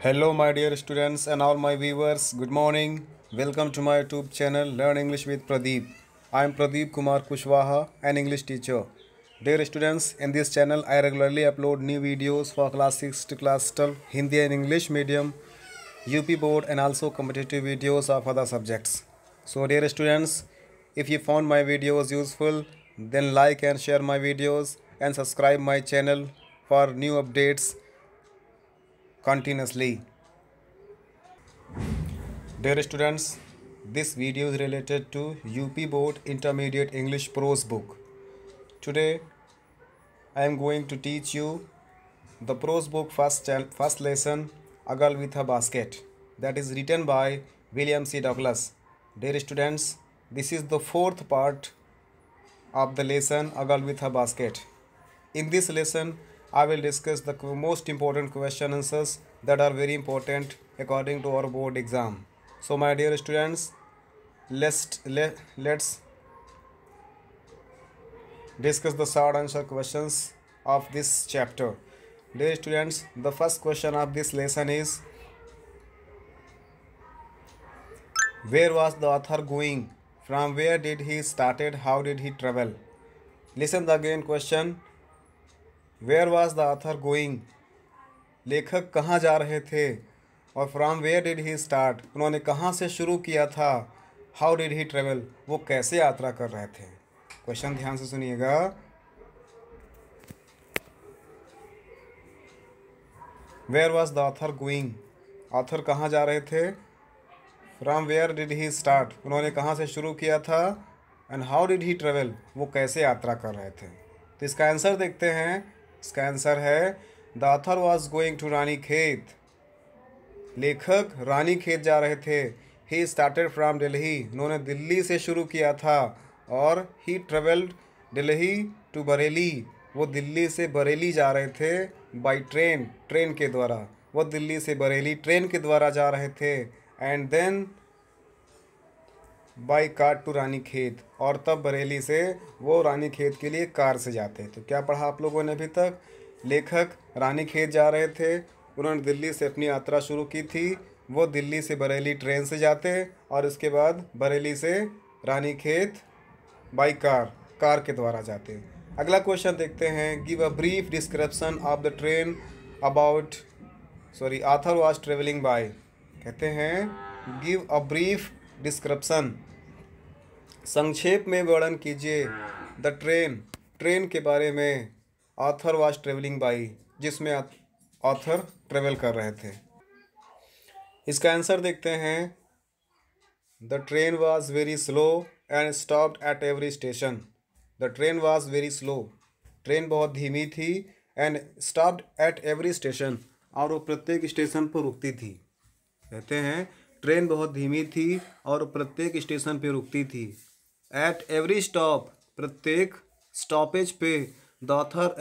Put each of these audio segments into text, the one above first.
Hello, my dear students and all my viewers. Good morning. Welcome to my YouTube channel Learn English with Pradeep. I am Pradeep Kumar Kushwaha, an English teacher. Dear students, in this channel I regularly upload new videos for class 6 to class 12 Hindi and English medium, UP board and also competitive videos of other subjects. So dear students, if you found my videos useful, then like and share my videos and subscribe my channel for new updates continuously. Dear students, this video is related to UP Board Intermediate English Prose book. Today, I am going to teach you the prose book first lesson, A Girl with a Basket, that is written by William C. Douglas. Dear students, this is the fourth part of the lesson, A Girl with a Basket. In this lesson, I will discuss the most important question answers that are very important according to our board exam. So my dear students, let's discuss the short answer questions of this chapter. Dear students, the first question of this lesson is, where was the author going? From where did he started? How did he travel? Listen the again question. Where was the author going? लेखक कहाँ जा रहे थे? और from where did he start, उन्होंने कहाँ से शुरू किया था? हाउ डिड ही ट्रेवल, वो कैसे यात्रा कर रहे थे? क्वेश्चन ध्यान से सुनिएगा. Where was the author going, author कहाँ जा रहे थे? From where did he start, उन्होंने कहाँ से शुरू किया था? And how did he travel, वो कैसे यात्रा कर रहे थे? तो इसका आंसर देखते हैं. इसका आंसर है the author was going to Ranikhet. लेखक रानीखेत जा रहे थे. ही स्टार्टेड फ्रॉम दिल्ली, उन्होंने दिल्ली से शुरू किया था. और ही ट्रेवल्ड दिल्ली टू बरेली, वो दिल्ली से बरेली जा रहे थे. बाई ट्रेन, ट्रेन के द्वारा, वो दिल्ली से बरेली ट्रेन के द्वारा जा रहे थे. And then by car to Ranikhet, और तब बरेली से वो रानीखेत के लिए कार से जाते. तो क्या पढ़ा आप लोगों ने अभी तक? लेखक रानीखेत जा रहे थे, उन्होंने दिल्ली से अपनी यात्रा शुरू की थी. वो दिल्ली से बरेली ट्रेन से जाते और इसके बाद बरेली से रानीखेत बाई कार, कार के द्वारा जाते. अगला क्वेश्चन देखते हैं. Give a brief description of the train about author was travelling bye. कहते हैं गिव अ ब्रीफ डिस्क्रिप्शन, संक्षेप में वर्णन कीजिए. द ट्रेन, ट्रेन के बारे में. ऑथर वाज ट्रेवलिंग बाई, जिसमें ऑथर ट्रेवल कर रहे थे. इसका आंसर देखते हैं. The train was very slow and stopped at every station. The train was very slow, train बहुत धीमी थी. And stopped at every station, और वो प्रत्येक स्टेशन पर रुकती थी. कहते हैं ट्रेन बहुत धीमी थी और प्रत्येक स्टेशन पे रुकती थी. एट एवरी स्टॉप, प्रत्येक स्टॉपेज पे. द ऑथर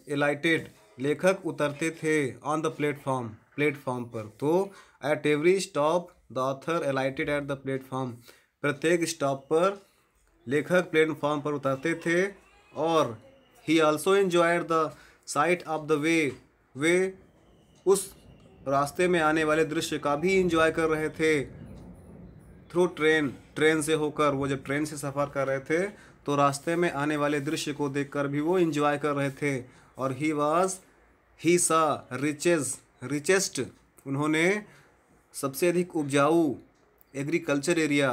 एलाइटेड, लेखक उतरते थे. ऑन द प्लेटफॉर्म, प्लेटफॉर्म पर. तो at every stop the author alighted at the platform, प्रत्येक स्टॉप पर लेखक प्लेटफॉर्म पर उतरते थे. और he also enjoyed the sight of the way उस रास्ते में आने वाले दृश्य का भी इंजॉय कर रहे थे. थ्रू ट्रेन, ट्रेन से होकर, वो जब ट्रेन से सफ़र कर रहे थे तो रास्ते में आने वाले दृश्य को देखकर भी वो इंजॉय कर रहे थे. और ही सा रिचेस्ट, उन्होंने सबसे अधिक उपजाऊ एग्रीकल्चर एरिया,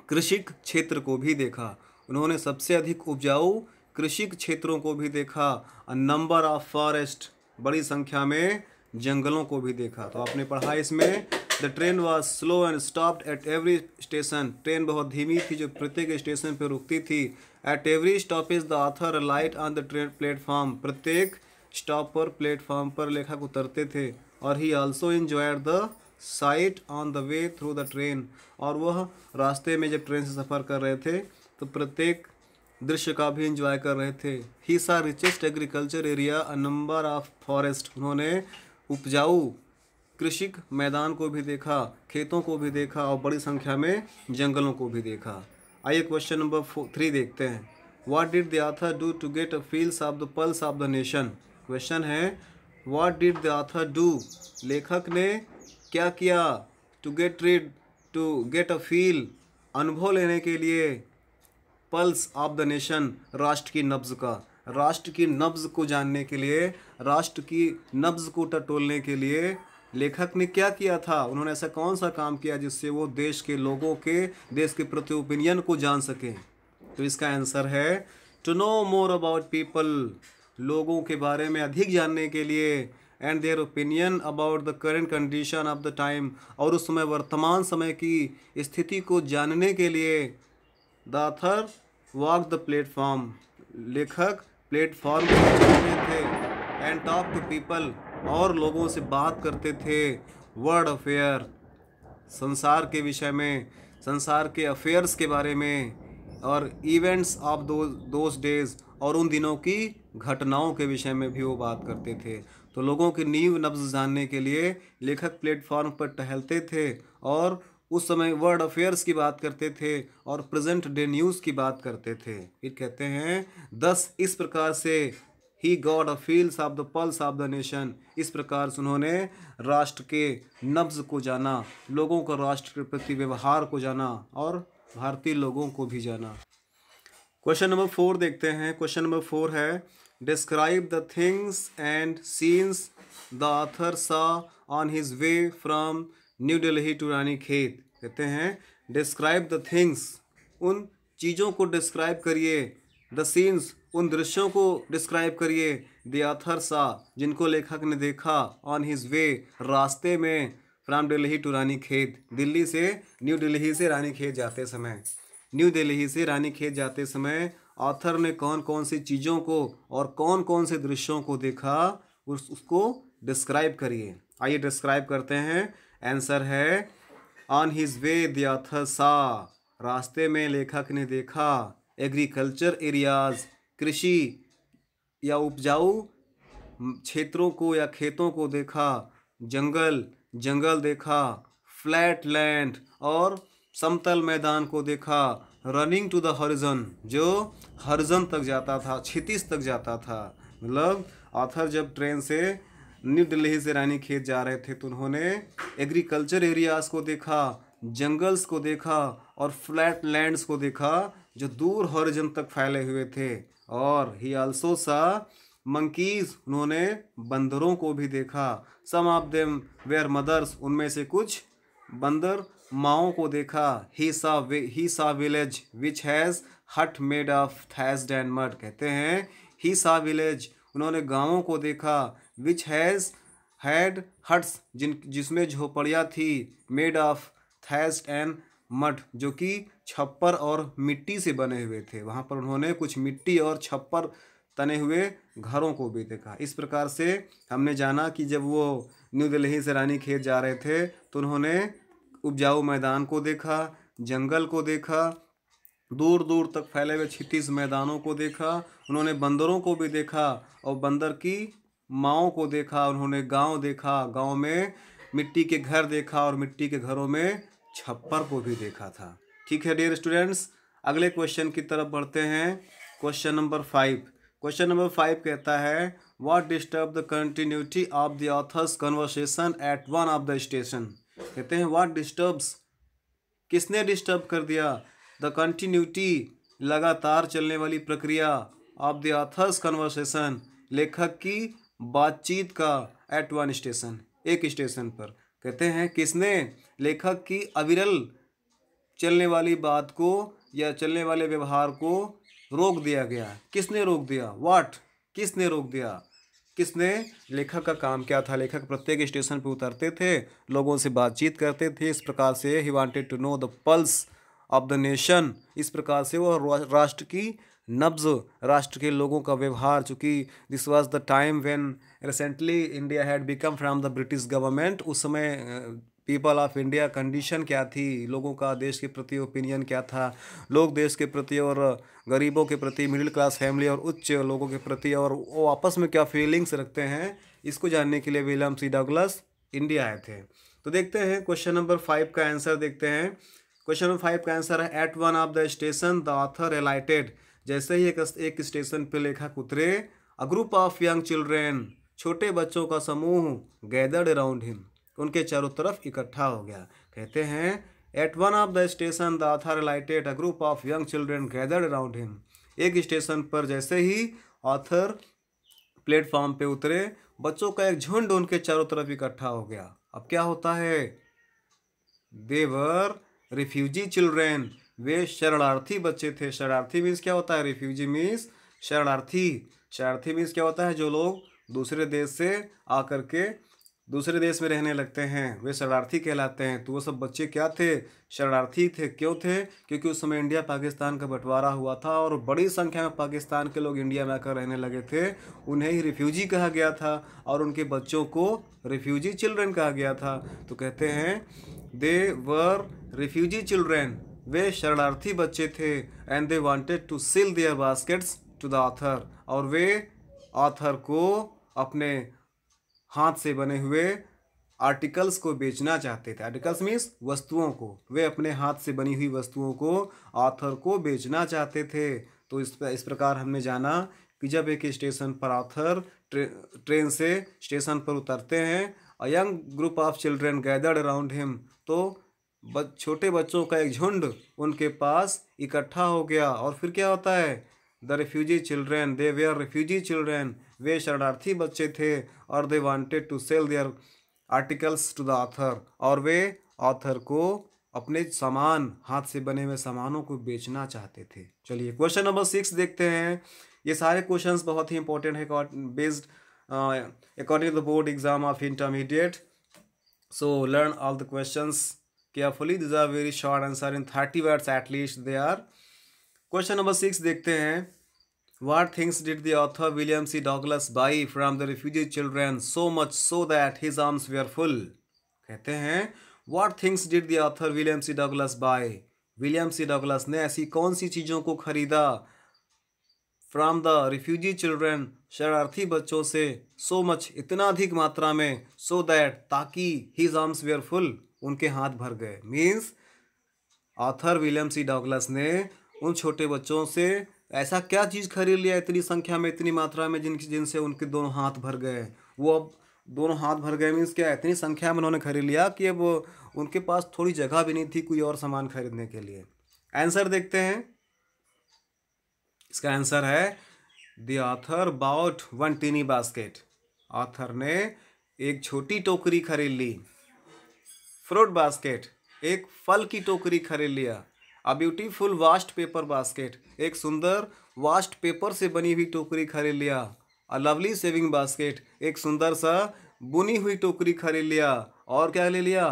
कृषिक क्षेत्र को भी देखा. उन्होंने सबसे अधिक उपजाऊ कृषिक क्षेत्रों को भी देखा. अ नंबर ऑफ फॉरेस्ट, बड़ी संख्या में जंगलों को भी देखा. तो आपने पढ़ा इसमें. The train was slow and stopped at every station, train बहुत धीमी थी जो प्रत्येक स्टेशन पर रुकती थी. At every stoppage the author light on the train platform, प्रत्येक स्टॉप पर, प्लेटफॉर्म पर लेखक उतरते थे. और he also enjoyed the site on the way through the train, और वह रास्ते में जब ट्रेन से सफ़र कर रहे थे तो प्रत्येक दृश्य का भी इंजॉय कर रहे थे. ही सा richest agriculture area, a number of forest, उन्होंने उपजाऊ कृषिक मैदान को भी देखा, खेतों को भी देखा और बड़ी संख्या में जंगलों को भी देखा. आइए क्वेश्चन नंबर 3 देखते हैं. What did the author do to get a feels of the pulse of the nation. Question है what did the author do, लेखक ने क्या किया, टू गेट अ फील, अनुभव लेने के लिए, पल्स ऑफ द नेशन, राष्ट्र की नब्ज का, राष्ट्र की नब्ज को जानने के लिए, राष्ट्र की नब्ज को टटोलने के लिए लेखक ने क्या किया था, उन्होंने ऐसा कौन सा काम किया जिससे वो देश के लोगों के, देश के प्रति ओपिनियन को जान सकें। तो इसका आंसर है to know more about people, लोगों के बारे में अधिक जानने के लिए, and their opinion about the current condition of the time, और उस समय वर्तमान समय की स्थिति को जानने के लिए the author walk the platform, लेखक प्लेटफॉर्म पर चलते थे, एंड टॉक टू पीपल, और लोगों से बात करते थे, वर्ल्ड अफेयर, संसार के विषय में, संसार के अफेयर्स के बारे में, और इवेंट्स ऑफ दोज डेज, और उन दिनों की घटनाओं के विषय में भी वो बात करते थे। तो लोगों की नींव नब्ज जानने के लिए लेखक प्लेटफॉर्म पर टहलते थे और उस समय वर्ल्ड अफेयर्स की बात करते थे और प्रेजेंट डे न्यूज़ की बात करते थे। फिर कहते हैं दस, इस प्रकार से he got a feels of the pulse of the nation, इस प्रकार से उन्होंने राष्ट्र के नब्ज को जाना, लोगों का राष्ट्र के प्रति व्यवहार को जाना और भारतीय लोगों को भी जाना। क्वेश्चन नंबर 4 देखते हैं। क्वेश्चन नंबर 4 है describe the things and scenes the author saw on his way from New Delhi to Ranikhet. कहते हैं डिस्क्राइब द थिंग्स, उन चीज़ों को डिस्क्राइब करिए, द सीन्स, उन दृश्यों को डिस्क्राइब करिए, द ऑथर सॉ, जिनको लेखक ने देखा, ऑन हिज वे, रास्ते में, फ्रॉम दिल्ली टू रानीखेत, दिल्ली से, न्यू दिल्ली से रानीखेत जाते समय, न्यू दिल्ली से रानीखेत जाते समय ऑथर ने कौन कौन सी चीज़ों को और कौन कौन से दृश्यों को देखा, उसको डिस्क्राइब करिए। आइए डिस्क्राइब करते हैं। आंसर है on his way the author सा, रास्ते में लेखक ने देखा, एग्रीकल्चर एरियाज, कृषि या उपजाऊ क्षेत्रों को या खेतों को देखा, जंगल देखा, फ्लैट लैंड और समतल मैदान को देखा, रनिंग टू द हॉरिजन, जो हॉरिजन तक जाता था, क्षितिज तक जाता था। मतलब ऑथर जब ट्रेन से न्यू दिल्ली से रानीखेत जा रहे थे तो उन्होंने एग्रीकल्चर एरियाज को देखा, जंगल्स को देखा और फ्लैट लैंड्स को देखा जो दूर हॉरिजन तक फैले हुए थे। और ही आल्सो सा मंकीज, उन्होंने बंदरों को भी देखा। सम ऑफ देम वेयर मदर्स, उनमें से कुछ बंदर माओं को देखा। ही सा विलेज विच हैज़ हट मेड ऑफ थैस्ड एंड मड। कहते हैं ही सा विलेज, उन्होंने गाँवों को देखा, विच हैज़ हैड हट्स, जिसमें झोपड़ियाँ थी, मेड ऑफ थैस्ड एंड मड, जो कि छप्पर और मिट्टी से बने हुए थे। वहाँ पर उन्होंने कुछ मिट्टी और छप्पर तने हुए घरों को भी देखा। इस प्रकार से हमने जाना कि जब वो न्यू दिल्ली से रानीखेत जा रहे थे तो उन्होंने उपजाऊ मैदान को देखा, जंगल को देखा, दूर दूर तक फैले हुए क्षितिज मैदानों को देखा, उन्होंने बंदरों को भी देखा और बंदर की माओं को देखा, उन्होंने गांव देखा, गांव में मिट्टी के घर देखा और मिट्टी के घरों में छप्पर को भी देखा था। ठीक है डियर स्टूडेंट्स, अगले क्वेश्चन की तरफ बढ़ते हैं। Question number 5। क्वेश्चन नंबर 5 कहता है what disturb the continuity of the author's conversation at one of the station. कहते हैं व्हाट डिस्टर्ब्स, किसने डिस्टर्ब कर दिया, द कंटिन्यूटी, लगातार चलने वाली प्रक्रिया, ऑफ द ऑथर्स कन्वर्सेशन, लेखक की बातचीत का, एट वन स्टेशन, एक स्टेशन पर। कहते हैं किसने लेखक की अविरल चलने वाली बात को या चलने वाले व्यवहार को रोक दिया गया, किसने रोक दिया, व्हाट, किसने रोक दिया, किसने, लेखक का काम क्या था, लेखक प्रत्येक स्टेशन पर उतरते थे, लोगों से बातचीत करते थे। इस प्रकार से he wanted to know the pulse of the nation, इस प्रकार से वो राष्ट्र की नब्ज, राष्ट्र के लोगों का व्यवहार, चूँकि this was the time when recently India had become from the British government, उस समय पीपल ऑफ इंडिया कंडीशन क्या थी, लोगों का देश के प्रति ओपिनियन क्या था, लोग देश के प्रति और गरीबों के प्रति, मिडिल क्लास फैमिली और उच्च लोगों के प्रति और वो आपस में क्या फीलिंग्स रखते हैं, इसको जानने के लिए विलियम सी डगलस इंडिया आए थे। तो देखते हैं क्वेश्चन नंबर 5 का आंसर देखते हैं। क्वेश्चन नंबर 5 का आंसर है at one of the station the author alighted. जैसे ही एक स्टेशन पर लेखक उतरे, a group of young children, छोटे बच्चों का समूह गैदर्ड अराउंड हिम, उनके चारों तरफ इकट्ठा हो गया। कहते हैं at one of the station the author alighted a group of young children gathered around him. एक स्टेशन पर जैसे ही ऑथर प्लेटफॉर्म पे उतरे, बच्चों का एक झुंड उनके चारों तरफ इकट्ठा हो गया। अब क्या होता है, दे वर रिफ्यूजी चिल्ड्रेन, वे शरणार्थी बच्चे थे। शरणार्थी मीन्स क्या होता है, रिफ्यूजी मीन्स शरणार्थी। शरणार्थी मीन्स क्या होता है, जो लोग दूसरे देश से आकर के दूसरे देश में रहने लगते हैं, वे शरणार्थी कहलाते हैं। तो वो सब बच्चे क्या थे, शरणार्थी थे। क्यों थे, क्योंकि उस समय इंडिया पाकिस्तान का बंटवारा हुआ था और बड़ी संख्या में पाकिस्तान के लोग इंडिया में आकर रहने लगे थे। उन्हें ही रिफ्यूजी कहा गया था और उनके बच्चों को रिफ्यूजी चिल्ड्रन कहा गया था। तो कहते हैं दे वर रिफ्यूजी चिल्ड्रन, वे शरणार्थी बच्चे थे। And they wanted to sell their baskets to the author, और वे ऑथर को अपने हाथ से बने हुए आर्टिकल्स को बेचना चाहते थे। आर्टिकल्स मीन्स वस्तुओं को, वे अपने हाथ से बनी हुई वस्तुओं को ऑथर को बेचना चाहते थे। तो इस प्रकार हमने जाना कि जब एक स्टेशन पर ऑथर ट्रेन से स्टेशन पर उतरते हैं, a young group of children gathered around him, तो छोटे बच्चों का एक झुंड उनके पास इकट्ठा हो गया। और फिर क्या होता है, the refugee children, they were refugee children, वे शरणार्थी बच्चे थे। और they wanted to sell their articles to the author, और वे ऑथर को अपने सामान, हाथ से बने हुए सामानों को बेचना चाहते थे। चलिए क्वेश्चन नंबर 6 देखते हैं। ये सारे क्वेश्चंस बहुत ही इंपॉर्टेंट है, based according to the board exam of intermediate. So learn all the questions carefully, this are very short answer in 30 words at least they are. Question number 6 देखते हैं। What things did the author William C. Douglas buy from the refugee children so much so that his arms were full? कहते हैं What things did the author William C. Douglas buy? William C Douglas ने ऐसी कौन सी चीज़ों को खरीदा from the refugee children, शरणार्थी बच्चों से, सो मच, इतना अधिक मात्रा में, सो दैट, ताकि, हिज आर्म्स वेयर फुल, उनके हाथ भर गए। Means author William C Douglas ने उन छोटे बच्चों से ऐसा क्या चीज़ खरीद लिया इतनी संख्या में, इतनी मात्रा में, जिनसे उनके दोनों हाथ भर गए। वो अब दोनों हाथ भर गए मीन्स क्या, इतनी संख्या में उन्होंने खरीद लिया कि अब उनके पास थोड़ी जगह भी नहीं थी कोई और सामान खरीदने के लिए। आंसर देखते हैं। इसका आंसर है the author bought one tiny basket. Author ने एक छोटी टोकरी खरीद ली। फ्रूट बास्केट, एक फल की टोकरी खरीद लिया। A beautiful vast paper basket, एक सुंदर वास्ट पेपर से बनी हुई टोकरी खरीद लिया। अ लवली सेविंग बास्केट, एक सुंदर सा बुनी हुई टोकरी खरीद लिया। और क्या ले लिया,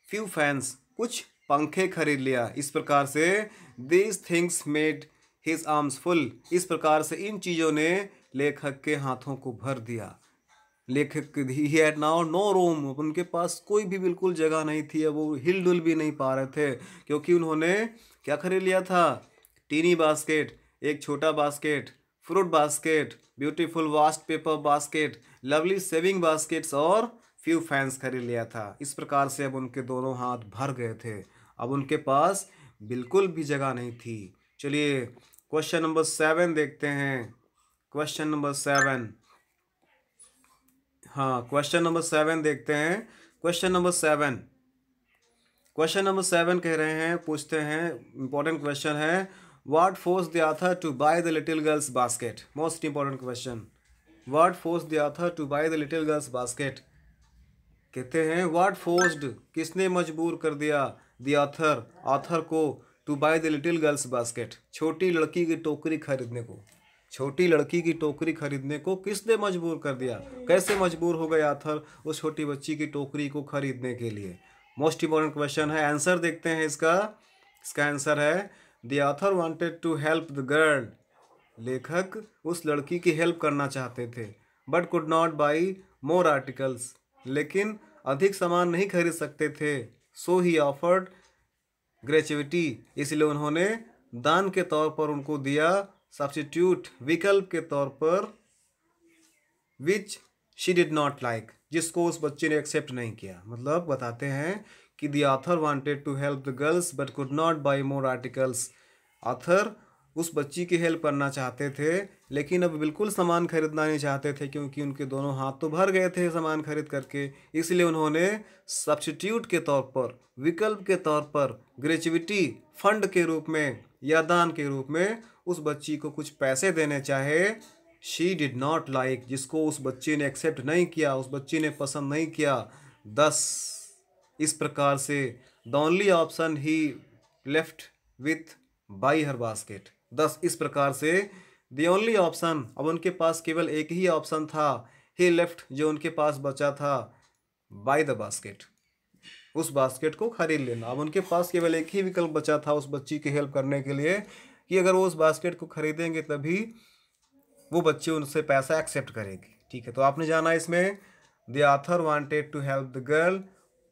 फ्यू फैंस, कुछ पंखे खरीद लिया। इस प्रकार से these things made his arms full, इस प्रकार से इन चीज़ों ने लेखक के हाथों को भर दिया। लेखक he had now no room, उनके पास कोई भी बिल्कुल जगह नहीं थी। अब वो हिल डुल भी नहीं पा रहे थे, क्योंकि उन्होंने क्या खरीद लिया था, टीनी बास्केट, एक छोटा basket, fruit basket, beautiful vast paper basket, lovely saving baskets और फ्यू फैंस खरीद लिया था। इस प्रकार से अब उनके दोनों हाथ भर गए थे, अब उनके पास बिल्कुल भी जगह नहीं थी। चलिए क्वेश्चन नंबर 7 देखते हैं। क्वेश्चन नंबर 7, हाँ क्वेश्चन नंबर 7 देखते हैं। क्वेश्चन नंबर 7, क्वेश्चन नंबर 7 कह रहे हैं, पूछते हैं, इंपॉर्टेंट क्वेश्चन है, what forced the author to buy the little girl's basket. Most important question, what forced the author to buy the little girl's basket. कहते हैं व्हाट फोर्स्ड, किसने मजबूर कर दिया, द ऑथर, ऑथर को, to buy the little girl's basket, छोटी लड़की की टोकरी खरीदने को। छोटी लड़की की टोकरी खरीदने को किसने मजबूर कर दिया, कैसे मजबूर हो गया ऑथर उस छोटी बच्ची की टोकरी को खरीदने के लिए। मोस्ट इंपॉर्टेंट क्वेश्चन है। आंसर देखते हैं इसका। इसका आंसर है the author wanted to help the girl, लेखक उस लड़की की हेल्प करना चाहते थे, but could not buy more articles, लेकिन अधिक सामान नहीं खरीद सकते थे। सो ही ऑफर्ड ग्रेचुइटी, इसलिए उन्होंने दान के तौर पर उनको दिया, सब्स्टिट्यूट, विकल्प के तौर पर, which she did not like, जिसको उस बच्चे ने एक्सेप्ट नहीं किया। मतलब बताते हैं कि the author wanted to help the girls but could not buy more articles. Author उस बच्ची की हेल्प करना चाहते थे, लेकिन अब बिल्कुल सामान खरीदना नहीं चाहते थे क्योंकि उनके दोनों हाथ तो भर गए थे सामान खरीद करके। इसलिए उन्होंने सब्स्टिट्यूट के तौर पर, विकल्प के तौर पर, ग्रेचुइटी फंड के रूप में या दान के रूप में उस बच्ची को कुछ पैसे देने चाहे। शी डिड नॉट लाइक, जिसको उस बच्ची ने एक्सेप्ट नहीं किया, उस बच्ची ने पसंद नहीं किया। 10 इस प्रकार से the only option he left with by her basket. 10 इस प्रकार से द ओनली ऑप्शन, अब उनके पास केवल एक ही ऑप्शन था, ही लेफ्ट जो उनके पास बचा था, बाई द बास्केट, उस बास्केट को खरीद लेना। अब उनके पास केवल एक ही विकल्प बचा था उस बच्ची की हेल्प करने के लिए कि अगर वो उस बास्केट को खरीदेंगे तभी वो बच्ची उनसे पैसा एक्सेप्ट करेगी। ठीक है, तो आपने जाना इसमें the author wanted to help the girl,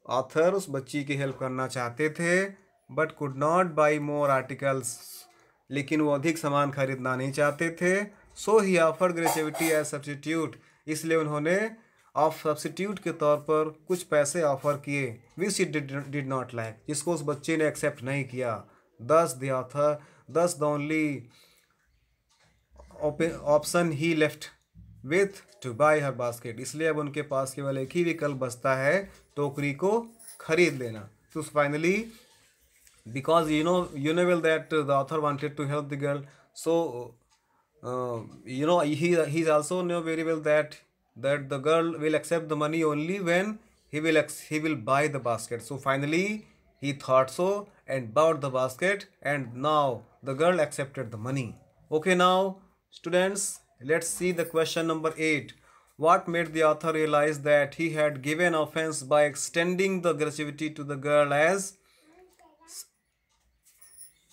author उस बच्ची की हेल्प करना चाहते थे, but could not buy more articles, लेकिन वो अधिक सामान खरीदना नहीं चाहते थे। So he offered gratuity as substitute, इसलिए उन्होंने ऑफ सब्स्टिट्यूट के तौर पर कुछ पैसे ऑफर किए, which it did not like, जिसको उस बच्चे ने एक्सेप्ट नहीं किया। दस द ऑथर, दस the only option he left with two by her basket, इसलिए अब उनके पास केवल एक ही विकल्प बचता है, टोकरी को खरीद लेना। तो finally because you know well that the author wanted to help the girl, so he's also know very well that the girl will accept the money only when he will buy the basket. So finally he thought so and bought the basket, and now the girl accepted the money. Okay, now students, let's see the question number 8. What made the author realize that he had given offense by extending the gratuity to the girl as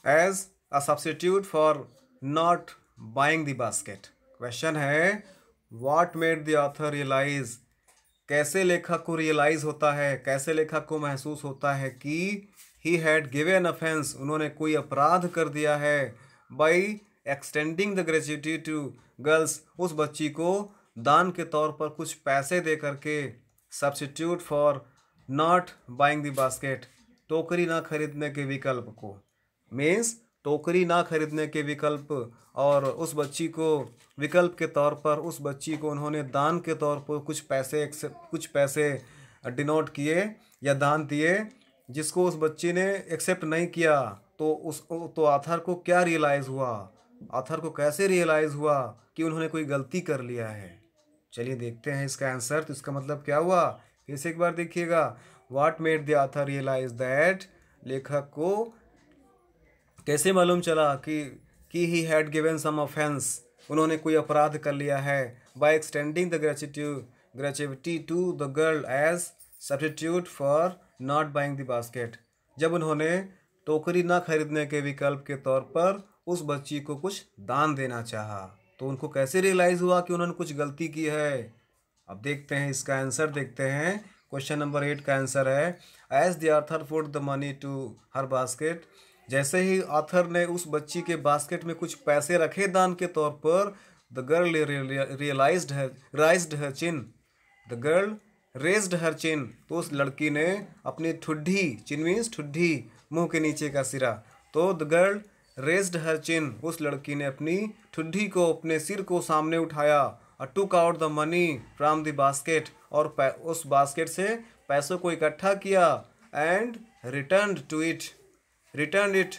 a substitute for not buying the basket? Question है what made the author realize, कैसे लेखक को realise होता है, कैसे लेखक को महसूस होता है कि he had given offense, उन्होंने कोई अपराध कर दिया है, by extending the gratuity to girls, उस बच्ची को दान के तौर पर कुछ पैसे दे करके, substitute for not buying the basket, टोकरी ना खरीदने के विकल्प को, मीन्स टोकरी ना खरीदने के विकल्प, और उस बच्ची को विकल्प के तौर पर उस बच्ची को उन्होंने दान के तौर पर कुछ पैसे डिनोट किए या दान दिए, जिसको उस बच्ची ने एक्सेप्ट नहीं किया। तो आथर को क्या रियलाइज़ हुआ, आथर को कैसे रियलाइज़ हुआ कि उन्होंने कोई गलती कर लिया है। चलिए देखते हैं इसका आंसर। तो इसका मतलब क्या हुआ, फिर से एक बार देखिएगा। What made the author realise that, लेखक को कैसे मालूम चला कि he had given some offence, उन्होंने कोई अपराध कर लिया है, by extending the gratuity to the girl as substitute for not buying the basket, जब उन्होंने टोकरी ना खरीदने के विकल्प के तौर पर उस बच्ची को कुछ दान देना चाहा, तो उनको कैसे रियलाइज़ हुआ कि उन्होंने कुछ गलती की है। अब देखते हैं इसका आंसर, देखते हैं। क्वेश्चन नंबर 8 का आंसर है as the author put the money to her basket, जैसे ही ऑथर ने उस बच्ची के बास्केट में कुछ पैसे रखे दान के तौर पर, the girl raised her chin, the girl raised her chin, तो उस लड़की ने अपनी ठुड्डी, चिन मीन्स ठुड्डी, मुंह के नीचे का सिरा, तो द गर्ल रेज्ड हर चिन, उस लड़की ने अपनी ठुड्डी को, अपने सिर को सामने उठाया, और took out the money from the basket, और उस बास्केट से पैसों को इकट्ठा किया, and return it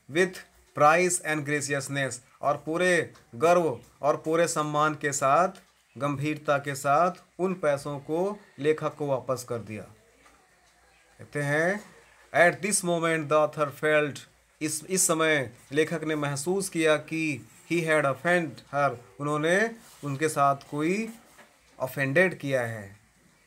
with price and graciousness, और पूरे गर्व और पूरे सम्मान के साथ, गंभीरता के साथ उन पैसों को लेखक को वापस कर दिया। कहते हैं eight this moment the author felt, इस समय लेखक ने महसूस किया कि ही हैड ऑफेंड हर, उन्होंने उनके साथ कोई ऑफेंडेड किया है,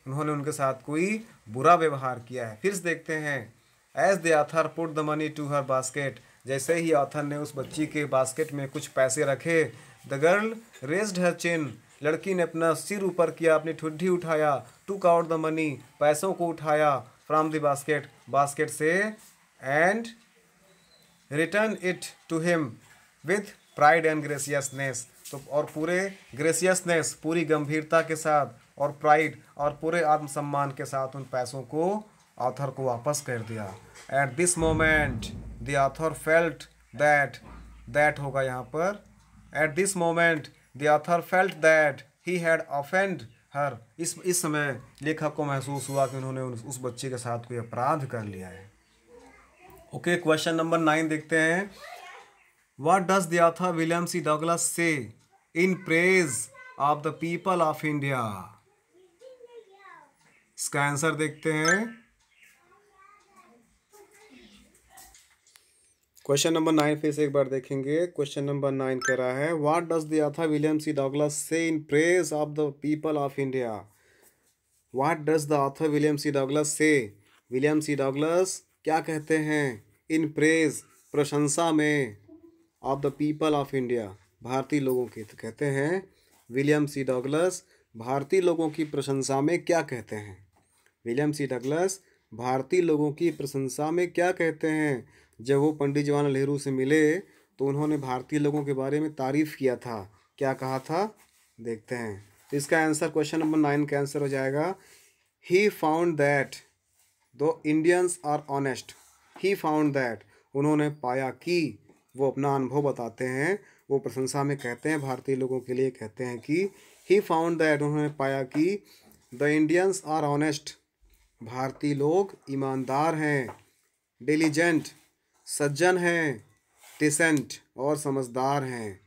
उन्होंने उनके साथ कोई बुरा व्यवहार किया है। फिर से देखते हैं as the author put the money to her basket, जैसे ही ऑथर ने उस बच्ची के बास्केट में कुछ पैसे रखे, द गर्ल रेज्ड हर चिन, लड़की ने अपना सिर ऊपर किया, अपनी ठुड्डी उठाया, टुक आउट द मनी, पैसों को उठाया, फ्रॉम द बास्केट से, and return it to him with pride and graciousness, तो और पूरे ग्रेसियसनेस, पूरी गंभीरता के साथ, और प्राइड और पूरे आत्मसम्मान के साथ उन पैसों को ऑथर को वापस कर दिया। At this moment the author felt that, that होगा यहाँ पर। At this moment the author felt that he had offend her, इस समय लेखक को महसूस हुआ कि उन्होंने उस बच्चे के साथ कोई अपराध कर लिया है। ओके, क्वेश्चन नंबर 9 देखते हैं। What does the author William C Douglas say in praise of the people of India? इसका आंसर देखते हैं। क्वेश्चन नंबर 9 फिर से एक बार देखेंगे। क्वेश्चन नंबर 9 कह रहा है, what does the author William C Douglas say in praise of the people of India? What does the author William C Douglas say, William C Douglas क्या कहते हैं, इन प्रेज प्रशंसा में, of the people of India भारतीय लोगों की। तो कहते हैं विलियम सी डगलस भारतीय लोगों की प्रशंसा में क्या कहते हैं? विलियम सी डगलस भारतीय लोगों की प्रशंसा में क्या कहते हैं? जब वो पंडित जवाहरलाल नेहरू से मिले तो उन्होंने भारतीय लोगों के बारे में तारीफ़ किया था। क्या कहा था, देखते हैं। तो इसका आंसर क्वेश्चन नंबर 9 का आंसर हो जाएगा, he found that the Indians are honest. He found that, उन्होंने पाया कि, वो अपना अनुभव बताते हैं, वो प्रशंसा में कहते हैं भारतीय लोगों के लिए, कहते हैं कि ही फाउंड दैट, उन्होंने पाया कि द इंडियंस आर ऑनेस्ट, भारतीय लोग ईमानदार हैं, डिलीजेंट सज्जन हैं, डिसेंट और समझदार हैं।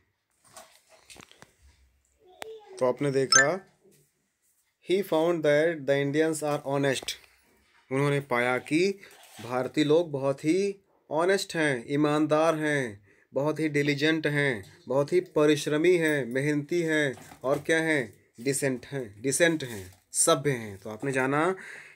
तो आपने देखा, he found that the Indians are honest, उन्होंने पाया कि भारतीय लोग बहुत ही ऑनेस्ट हैं, ईमानदार हैं, बहुत ही डिलीजेंट हैं, बहुत ही परिश्रमी हैं, मेहनती हैं, और क्या हैं, डिसेंट हैं, सभ्य हैं। तो आपने जाना,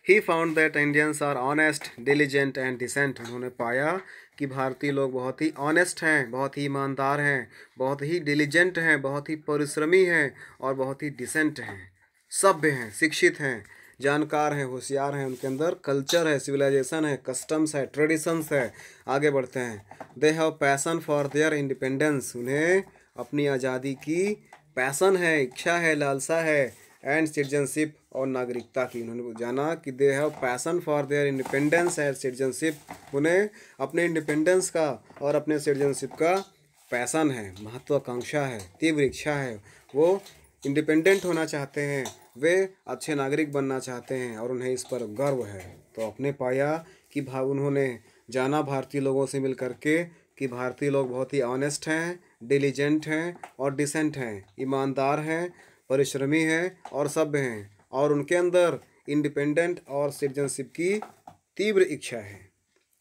he found that Indians are honest, diligent and decent, उन्होंने पाया कि भारतीय लोग बहुत ही ऑनेस्ट हैं, बहुत ही ईमानदार हैं, बहुत ही डिलीजेंट हैं, बहुत ही परिश्रमी हैं, और बहुत ही डिसेंट हैं, सभ्य हैं, शिक्षित हैं, जानकार हैं, होशियार हैं, उनके अंदर कल्चर है, सिविलाइजेशन है, कस्टम्स है, ट्रेडिशंस है। आगे बढ़ते हैं। They have passion for their independence, उन्हें अपनी आज़ादी की पैसन है, इच्छा है, लालसा है, एंड सिटीजनशिप और नागरिकता की। उन्होंने जाना कि they have passion for their independence and citizenship, उन्हें अपने इंडिपेंडेंस का और अपने सिटीजनशिप का पैसन है, महत्वाकांक्षा है, तीव्र इच्छा है, वो इंडिपेंडेंट होना चाहते हैं, वे अच्छे नागरिक बनना चाहते हैं, और उन्हें इस पर गर्व है। तो आपने पाया कि उन्होंने जाना भारतीय लोगों से मिल करके कि भारतीय लोग बहुत ही ऑनेस्ट हैं, डिलीजेंट हैं और डिसेंट हैं, ईमानदार हैं, परिश्रमी हैं और सभ्य हैं, और उनके अंदर इंडिपेंडेंट और सिटीजनशिप की तीव्र इच्छा है।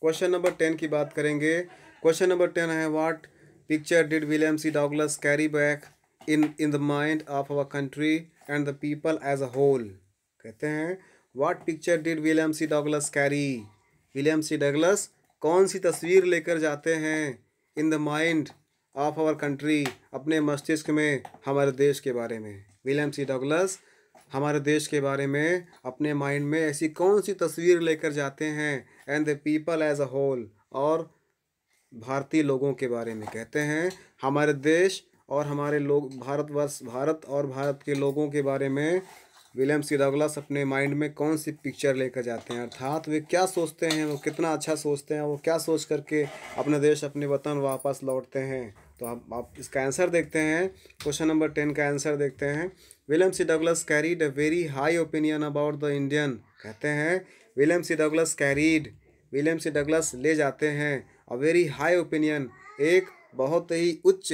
क्वेश्चन नंबर 10 की बात करेंगे। क्वेश्चन नंबर 10 है, what picture did William C Douglas carry back in the mind of our country and the people as a whole? कहते हैं, what picture did William C. Douglas carry? William C Douglas कौन सी तस्वीर लेकर जाते हैं in the mind of our country, अपने मस्तिष्क में हमारे देश के बारे में। विलियम सी डगलस हमारे देश के बारे में अपने माइंड में ऐसी कौन सी तस्वीर लेकर जाते हैं, and the people as a whole, और भारतीय लोगों के बारे में कहते हैं, हमारे देश और हमारे लोग, भारतवर्ष, भारत और भारत के लोगों के बारे में विलियम सी डगलस अपने माइंड में कौन सी पिक्चर लेकर जाते हैं, अर्थात वे क्या सोचते हैं, वो कितना अच्छा सोचते हैं, वो क्या सोच करके अपने देश, अपने वतन वापस लौटते हैं। तो आप इसका आंसर देखते हैं। क्वेश्चन नंबर 10 का आंसर देखते हैं। William C Douglas carried a very high opinion about the Indian, कहते हैं William C Douglas carried, William C Douglas ले जाते हैं अ वेरी हाई ओपिनियन, एक बहुत ही उच्च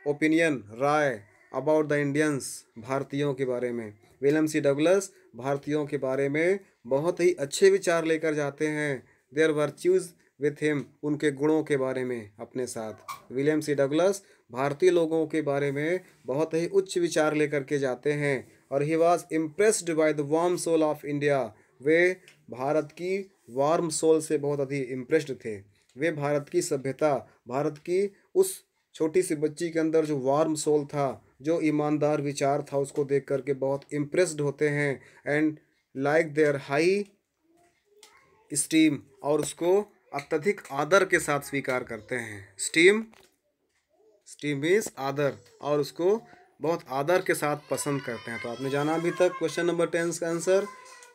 ओपिनियन, राय, अबाउट द इंडियंस, भारतीयों के बारे में। विलियम सी डगलस भारतीयों के बारे में बहुत ही अच्छे विचार लेकर जाते हैं। देयर वर्च्यूज़ विथ हिम, उनके गुणों के बारे में अपने साथ। विलियम सी डगलस भारतीय लोगों के बारे में बहुत ही उच्च विचार लेकर के जाते हैं। और he was impressed by the warm soul of India, वे भारत की वार्म सोल से बहुत अधिक इम्प्रेस्ड थे। वे भारत की सभ्यता, भारत की उस छोटी सी बच्ची के अंदर जो वार्म सोल था, जो ईमानदार विचार था, उसको देख करके बहुत इम्प्रेस्ड होते हैं। And like their high esteem, और उसको अत्यधिक आदर के साथ स्वीकार करते हैं। स्टीम मीन्स आदर, और उसको बहुत आदर के साथ पसंद करते हैं। तो आपने जाना अभी तक क्वेश्चन नंबर 10 का answer.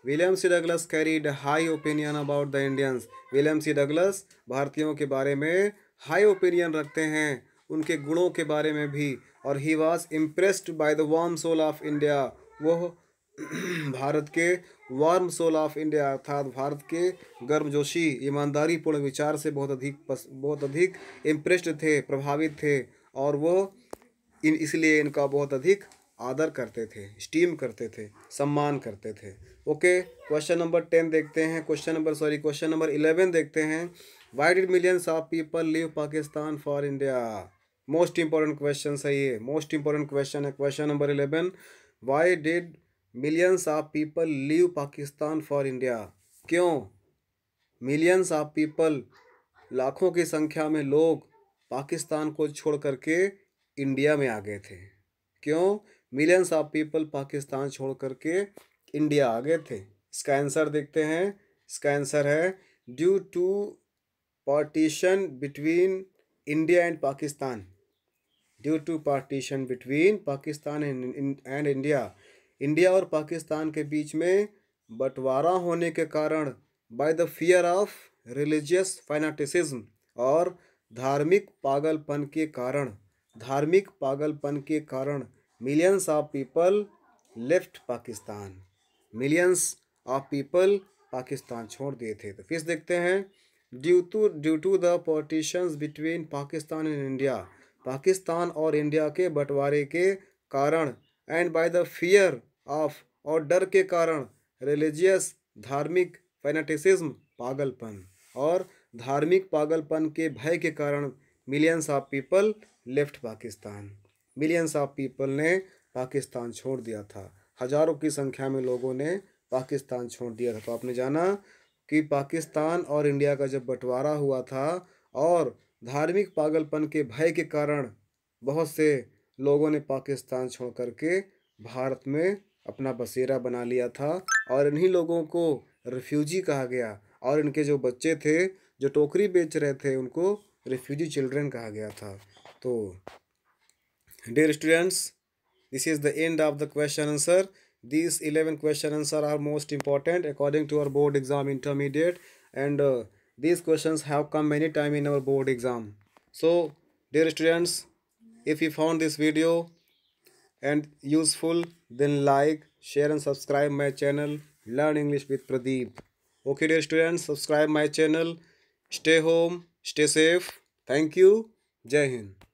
William C Douglas carried high opinion about the Indians, William C Douglas भारतीयों के बारे में हाई ओपिनियन रखते हैं उनके गुणों के बारे में भी। और he was impressed by the warm soul of India, वो भारत के वार्म सोल ऑफ इंडिया अर्थात भारत के गर्मजोशी ईमानदारी पूर्ण विचार से बहुत अधिक इम्प्रेस्ड थे, प्रभावित थे। और वो इसलिए इनका बहुत अधिक आदर करते थे, स्टीम करते थे, सम्मान करते थे। ओके, क्वेश्चन नंबर 10 देखते हैं, क्वेश्चन नंबर 11 देखते हैं। Why did millions of people leave Pakistan for India? Most important question है ये, मोस्ट इंपॉर्टेंट क्वेश्चन है question number 11। Why did millions of people leave Pakistan for India? क्यों मिलियंस ऑफ पीपल, लाखों की संख्या में लोग पाकिस्तान को छोड़ करके इंडिया में आ गए थे? क्यों मिलियंस ऑफ पीपल पाकिस्तान छोड़ करके इंडिया आ गए थे? इसका आंसर देखते हैं। इसका आंसर है due to partition between India and Pakistan. Due to partition between Pakistan and India, India और पाकिस्तान के बीच में बंटवारा होने के कारण, by the fear of religious fanaticism, और धार्मिक पागलपन के कारण, धार्मिक पागलपन के कारण millions of people left Pakistan, millions of people Pakistan छोड़ दिए थे। तो फिर देखते हैं, due to the partitions between Pakistan and India, Pakistan और इंडिया के बंटवारे के कारण, and bye the fear of, और डर के कारण, रिलीजियस धार्मिक, फैनाटिसिज्म पागलपन, और धार्मिक पागलपन के भय के कारण millions of people left Pakistan, millions of people ने पाकिस्तान छोड़ दिया था। हजारों की संख्या में लोगों ने पाकिस्तान छोड़ दिया था। तो आपने जाना कि पाकिस्तान और इंडिया का जब बंटवारा हुआ था और धार्मिक पागलपन के भय के कारण बहुत से लोगों ने पाकिस्तान छोड़ करके भारत में अपना बसेरा बना लिया था, और इन्हीं लोगों को रिफ्यूजी कहा गया, और इनके जो बच्चे थे जो टोकरी बेच रहे थे उनको रिफ्यूजी चिल्ड्रन कहा गया था। तो dear students, this is the end of the question answer. These 11 question answer are most important according to our board exam intermediate, and these questions have come many time in our board exam. So dear students, if you found this video and useful, then like, share and subscribe my channel Learn English with Pradeep. Okay dear students, subscribe my channel. Stay home, stay safe. Thank you. Jai Hind.